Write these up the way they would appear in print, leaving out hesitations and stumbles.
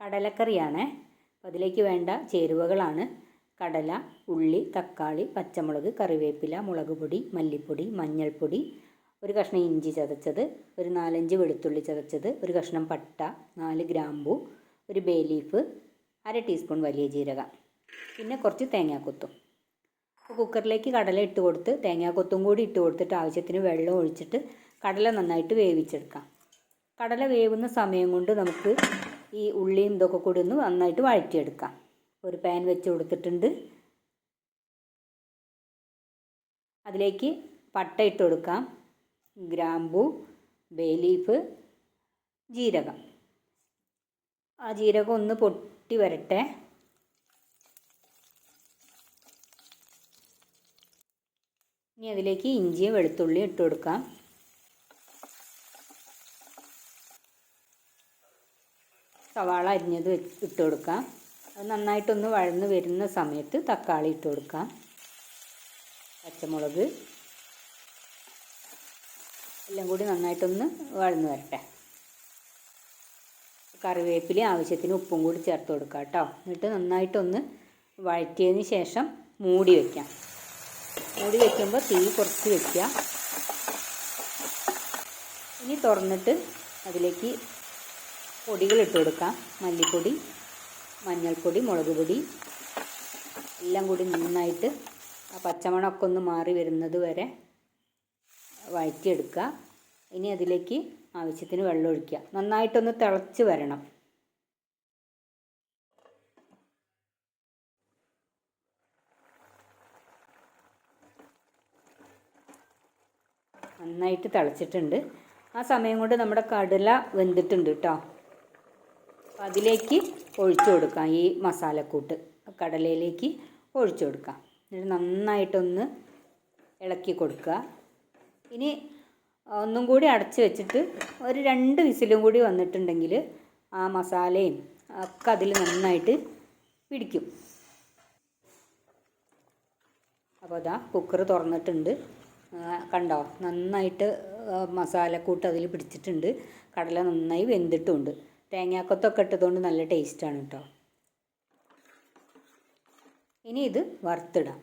കടലക്കറിയാണ്. അപ്പോൾ അതിലേക്ക് വേണ്ട ചേരുവകളാണ് കടല, ഉള്ളി, തക്കാളി, പച്ചമുളക്, കറിവേപ്പില, മുളക് പൊടി, മല്ലിപ്പൊടി, മഞ്ഞൾപ്പൊടി, ഒരു കഷ്ണം ഇഞ്ചി ചതച്ചത്, ഒരു 4-5 വെളുത്തുള്ളി ചതച്ചത്, ഒരു കഷ്ണം പട്ട, 4 ഗ്രാമ്പു, ഒരു ബേ ലീഫ്, 1/2 ടീസ്പൂൺ വലിയ ജീരകം, പിന്നെ കുറച്ച് തേങ്ങാക്കൊത്തും. അപ്പോൾ കുക്കറിലേക്ക് കടല ഇട്ട് കൊടുത്ത് തേങ്ങാക്കൊത്തും കൂടി ഇട്ട് കൊടുത്തിട്ട് ആവശ്യത്തിന് വെള്ളം ഒഴിച്ചിട്ട് കടല നന്നായിട്ട് വേവിച്ചെടുക്കാം. കടല വേവുന്ന സമയം കൊണ്ട് നമുക്ക് ഈ ഉള്ളിയും ഇതൊക്കെ കൂടി ഒന്ന് നന്നായിട്ട് വഴറ്റിയെടുക്കാം. ഒരു പാൻ വെച്ച് കൊടുത്തിട്ടുണ്ട്. അതിലേക്ക് പട്ട ഇട്ട് കൊടുക്കാം, ഗ്രാമ്പൂ, ബേ ലീഫ്, ജീരകം. ആ ജീരകം ഒന്ന് പൊട്ടി വരട്ടെ. ഇനി അതിലേക്ക് ഇഞ്ചിയും വെളുത്തുള്ളിയും ഇട്ട് കൊടുക്കാം. സവാള അരിഞ്ഞത് ഇട്ട് കൊടുക്കാം. അത് നന്നായിട്ടൊന്ന് വഴന്ന് വരുന്ന സമയത്ത് തക്കാളി ഇട്ട് കൊടുക്കാം. പച്ചമുളക് എല്ലാം കൂടി നന്നായിട്ടൊന്ന് വഴന്ന് വരട്ടെ. കറിവേപ്പില ആവശ്യത്തിന് ഉപ്പും കൂടി ചേർത്ത് കൊടുക്കാം കേട്ടോ. എന്നിട്ട് നന്നായിട്ടൊന്ന് വഴറ്റിയതിന് ശേഷം മൂടി വയ്ക്കാം. മൂടി വയ്ക്കുമ്പോൾ തീ കുറച്ച് വയ്ക്കുക. ഇനി തുറന്നിട്ട് അതിലേക്ക് പൊടികൾ ഇട്ട് കൊടുക്കാം. മല്ലിപ്പൊടി, മഞ്ഞൾപ്പൊടി, മുളക് പൊടി എല്ലാം കൂടി നന്നായിട്ട് ആ പച്ചമണമൊക്കെ ഒന്ന് മാറി വരുന്നത് വരെ വഴറ്റിയെടുക്കുക. ഇനി അതിലേക്ക് ആവശ്യത്തിന് വെള്ളം ഒഴിക്കുക. നന്നായിട്ടൊന്ന് തിളച്ച് വരണം. നന്നായിട്ട് തിളച്ചിട്ടുണ്ട്. ആ സമയം കൊണ്ട് നമ്മുടെ കടല വെന്തിട്ടുണ്ട് കേട്ടോ. അപ്പോൾ അതിലേക്ക് ഒഴിച്ചു കൊടുക്കാം. ഈ മസാലക്കൂട്ട് കടലയിലേക്ക് ഒഴിച്ചു കൊടുക്കാം. എന്നിട്ട് നന്നായിട്ടൊന്ന് ഇളക്കി കൊടുക്കുക. ഇനി ഒന്നും കൂടി അടച്ച് വെച്ചിട്ട് ഒരു 2 വിസിലും കൂടി വന്നിട്ടുണ്ടെങ്കിൽ ആ മസാലയും ഒക്കെ അതിൽ നന്നായിട്ട് പിടിക്കും. അപ്പോൾ അതാ കുക്കർ തുറന്നിട്ടുണ്ട്. കണ്ടോ, നന്നായിട്ട് മസാലക്കൂട്ട് അതിൽ പിടിച്ചിട്ടുണ്ട്. കടല നന്നായി വെന്തിട്ടുമുണ്ട്. തേങ്ങാക്കൊത്തൊക്കെ ഇട്ടതുകൊണ്ട് നല്ല ടേസ്റ്റാണ് കേട്ടോ. ഇനി ഇത് വറുത്തിടാം.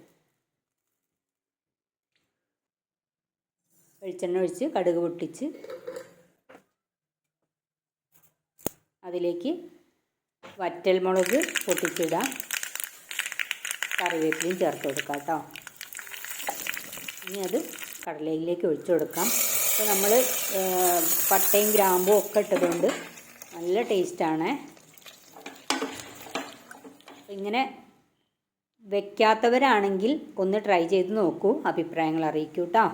വെളിച്ചെണ്ണ ഒഴിച്ച് കടുക് പൊട്ടിച്ച് അതിലേക്ക് വറ്റൽമുളക് പൊട്ടിച്ചിടാം. കറിവേപ്പിലയും ചേർത്ത് കൊടുക്കാം കേട്ടോ. ഇനി അത് കടലയിലേക്ക് ഒഴിച്ചു കൊടുക്കാം. അപ്പോൾ നമ്മൾ പട്ടയും ഗ്രാമ്പും ഒക്കെ ഇട്ടതുകൊണ്ട് നല്ല ടേസ്റ്റാണ്. ഇങ്ങനെ വെക്കാത്തവരാണെങ്കിൽ ഒന്ന് ട്രൈ ചെയ്ത് നോക്കൂ, അഭിപ്രായങ്ങൾ അറിയിക്കൂ കേട്ടോ.